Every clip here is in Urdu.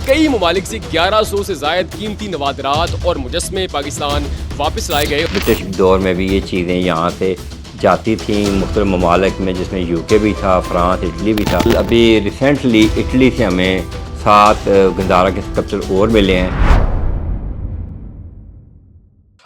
کئی ممالک سے 1100 سے زائد قیمتی نوادرات اور مجسمے پاکستان واپس لائے گئے۔ برٹش دور میں بھی یہ چیزیں یہاں سے جاتی تھیں مختلف ممالک میں، جس میں یو کے بھی تھا، فرانس، اٹلی بھی تھا۔ ابھی ریسنٹلی اٹلی سے ہمیں 7 گندارا کے اسکلپچر اور ملے ہیں۔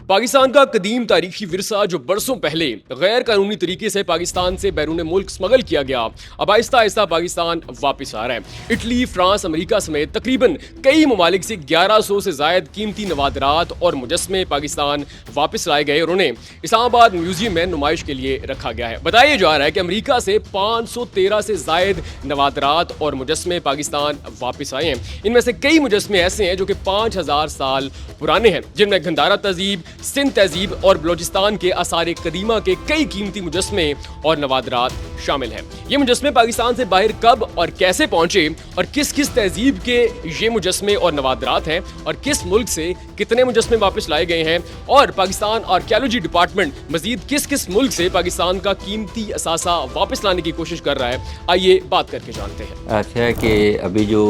پاکستان کا قدیم تاریخی ورثہ جو برسوں پہلے غیر قانونی طریقے سے پاکستان سے بیرون ملک سمگل کیا گیا، اب آہستہ آہستہ پاکستان واپس آ رہا ہے۔ اٹلی، فرانس، امریکہ سمیت تقریباً کئی ممالک سے 1100 سے زائد قیمتی نوادرات اور مجسمے پاکستان واپس لائے گئے اور انہیں اسلام آباد میوزیم میں نمائش کے لیے رکھا گیا ہے۔ بتایا جا رہا ہے کہ امریکہ سے 513 سے زائد نوادرات اور مجسمے پاکستان واپس آئے ہیں۔ ان میں سے کئی مجسمے ایسے ہیں جو کہ 5000 سال پرانے ہیں، جن میں گندھارا تہذیب، سندھ تہذیب اور بلوچستان کے آثار قدیمہ کے کئی قیمتی مجسمے اور نوادرات شامل ہیں۔ یہ مجسمے پاکستان سے باہر کب اور کیسے پہنچے اور کس کس تہذیب کے یہ مجسمے اور نوادرات ہیں اور کس ملک سے کتنے مجسمے واپس لائے گئے ہیں، اور پاکستان آرکیالوجی ڈپارٹمنٹ مزید کس کس ملک سے پاکستان کا قیمتی اثاثہ واپس لانے کی کوشش کر رہا ہے، آئیے بات کر کے جانتے ہیں۔ ایسا ہے کہ ابھی جو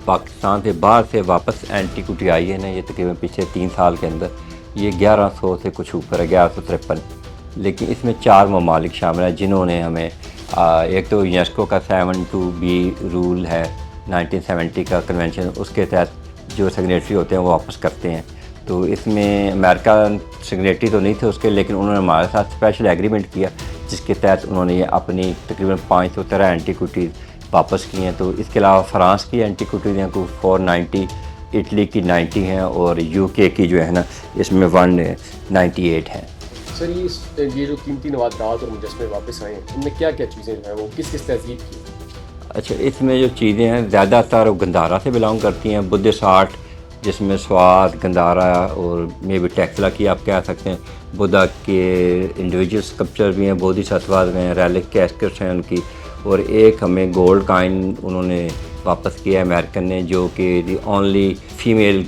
پاکستان سے باہر سے واپس اینٹیکوٹی آئی ہے نا، یہ تقریباً پچھلے 3 سال کے اندر یہ 1100 سے کچھ اوپر ہے، 1153۔ لیکن اس میں 4 ممالک شامل ہیں جنہوں نے ہمیں ایک تو یونیسکو کا 7(2)B رول ہے 1970 کا کنونشن، اس کے تحت جو سگنیٹری ہوتے ہیں وہ واپس کرتے ہیں۔ تو اس میں امریکہ سگنیٹری تو نہیں تھے اس کے، لیکن انہوں نے ہمارے ساتھ اسپیشل ایگریمنٹ کیا جس کے تحت انہوں نے یہ اپنی تقریباً 513 اینٹیکوٹیز واپس کی ہیں۔ تو اس کے علاوہ فرانس کی اینٹیکوٹیز ہیں کوئی 490، اٹلی کی 90 ہیں، اور یو کے کی جو ہے نا اس میں 198 ہیں۔ سر یہ جو قیمتی نوادرات اور مجسمے واپس آئے ہیں، ان میں کیا کیا چیزیں جو ہیں وہ کس کس تہذیب کی؟ اچھا، اس میں جو چیزیں ہیں زیادہ تر گندھارا سے بلانگ کرتی ہیں، بدھسٹ آرٹ جس میں سوات، گندھارا اور میں بھی ٹیکسلا کی آپ کہہ سکتے ہیں، بدھا کے انڈیویجول اسکلپچر بھی ہیں، بودھی ستوا میں ریلک کیسکٹس ہیں ان کی، اور ایک ہمیں گولڈ کائن انہوں نے واپس کیا ہے امریکن نے، جو کہ دی اونلی فیمیل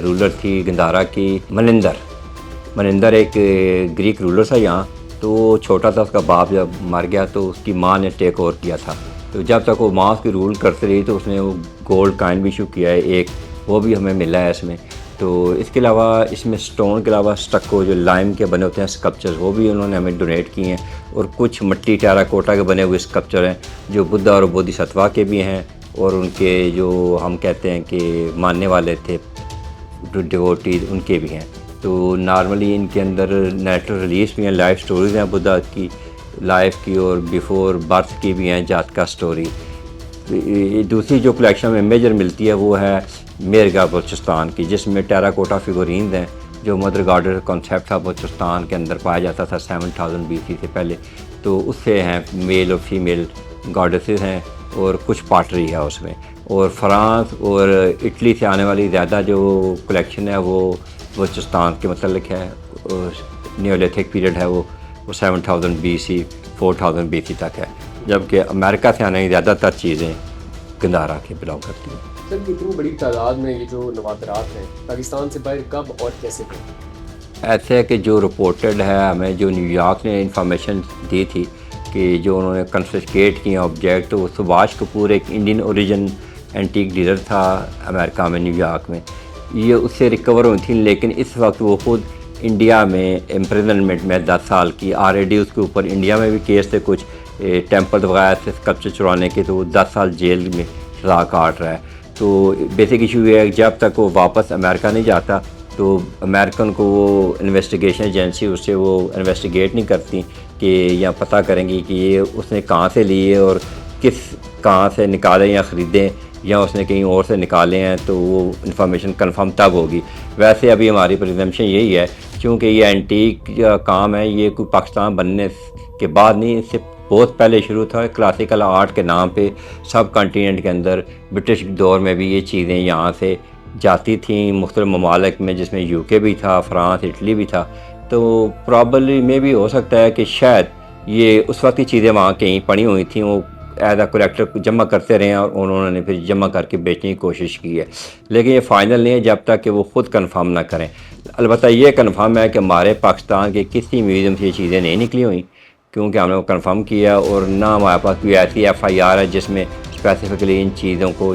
رولر تھی گندھارا کی، منندر ایک گریک رولر تھا یہاں، تو وہ چھوٹا تھا، اس کا باپ جب مر گیا تو اس کی ماں نے ٹیک اوور کیا تھا، تو جب تک وہ ماں اس کی رول کرتے رہی تو اس نے وہ گولڈ کائن بھی ایشو کیا ہے ایک، وہ بھی ہمیں ملا ہے اس میں۔ تو اس کے علاوہ اس میں سٹون کے علاوہ سٹکو جو لائم کے بنے ہوتے ہیں اسکلپچر، وہ بھی انہوں نے ہمیں ڈونیٹ کیے ہیں، اور کچھ مٹی ٹیرا کوٹا کے بنے ہوئے اسکلپچر ہیں جو بدھا اور بودھی ستوا کے بھی ہیں، اور ان کے جو ہم کہتے ہیں کہ ماننے والے تھے ڈیوٹیز ان کے بھی ہیں۔ تو نارملی ان کے اندر نیچرل ریلیف بھی ہیں، لائف سٹوریز ہیں بدھا کی لائف کی، اور بیفور برتھ کی بھی ہیں، جاتکا سٹوری۔ دوسری جو کلیکشن میں میجر ملتی ہے وہ ہے میرگا بلوچستان کی، جس میں ٹیرا کوٹا فگورینز ہیں، جو مدر گارڈر کانسیپٹ تھا بلوچستان کے اندر پایا جاتا تھا 7000 BC سے پہلے، تو اس سے ہیں میل اور فیمیل گارڈسز ہیں، اور کچھ پاٹری ہے اس میں۔ اور فرانس اور اٹلی سے آنے والی زیادہ جو کلیکشن ہے وہ بلوچستان کے متعلق ہے، نیولیتھک پیریڈ ہے، وہ 7000 BC 4000 BC تک ہے، جبکہ امریکہ سے آنے کی زیادہ تر چیزیں گندھارا کے بلانگ کرتی ہیں۔ سر اتنی بڑی تعداد میں یہ جو نوادرات ہیں پاکستان سے باہر کب اور کیسے پہنچے؟ ایسے ہے کہ جو رپورٹڈ ہے، ہمیں جو نیو یارک نے انفارمیشن دی تھی کہ جو انہوں نے کنفسکیٹ کیا آبجیکٹ، وہ سبھاش کپور ایک انڈین اوریجن اینٹیک ڈیلر تھا امریکہ میں، نیو یارک میں، یہ اس سے ریکور ہوئی تھی، لیکن اس وقت وہ خود انڈیا میں امپریزنمنٹ میں 10 سال کی آلریڈی اس کے اوپر انڈیا میں بھی کیس تھے کچھ ٹیمپل وغیرہ سے اسکلپچر چرانے کے، تو وہ 10 سال جیل میں سزا کاٹ رہا ہے۔ تو بیسک ایشو یہ ہے کہ جب تک وہ واپس امریکہ نہیں جاتا تو امریکن کو وہ انویسٹیگیشن ایجنسی اس سے وہ انویسٹیگیٹ نہیں کرتی کہ یا پتہ کریں گی کہ یہ اس نے کہاں سے لیے اور کہاں سے نکالے یا خریدیں، یا اس نے کہیں اور سے نکالے ہیں، تو وہ انفارمیشن کنفرم تب ہوگی۔ ویسے ابھی ہماری پریزمپشن یہی ہے، چونکہ یہ اینٹیک کام ہے، یہ کوئی پاکستان بننے کے بعد نہیں، اس سے بہت پہلے شروع تھا، کلاسیکل آرٹ کے نام پہ سب کنٹیننٹ کے اندر برٹش دور میں بھی یہ چیزیں یہاں سے جاتی تھیں مختلف ممالک میں، جس میں یو کے بھی تھا، فرانس، اٹلی بھی تھا۔ تو پرابلی میں بھی ہو سکتا ہے کہ شاید یہ اس وقت کی چیزیں وہاں کہیں پڑی ہوئی تھیں، وہ ایز اے کلیکٹر جمع کرتے رہے ہیں، اور انہوں نے پھر جمع کر کے بیچنے کی کوشش کی ہے، لیکن یہ فائنل نہیں ہے جب تک کہ وہ خود کنفرم نہ کریں۔ البتہ یہ کنفرم ہے کہ ہمارے پاکستان کے کسی میوزیم سے یہ چیزیں نہیں نکلی ہوئیں، کیونکہ ہم نے وہ کنفرم کیا، اور نہ ہمارے پاس کوئی ایسی FIR ہے جس میں اسپیسیفکلی ان چیزوں کو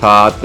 7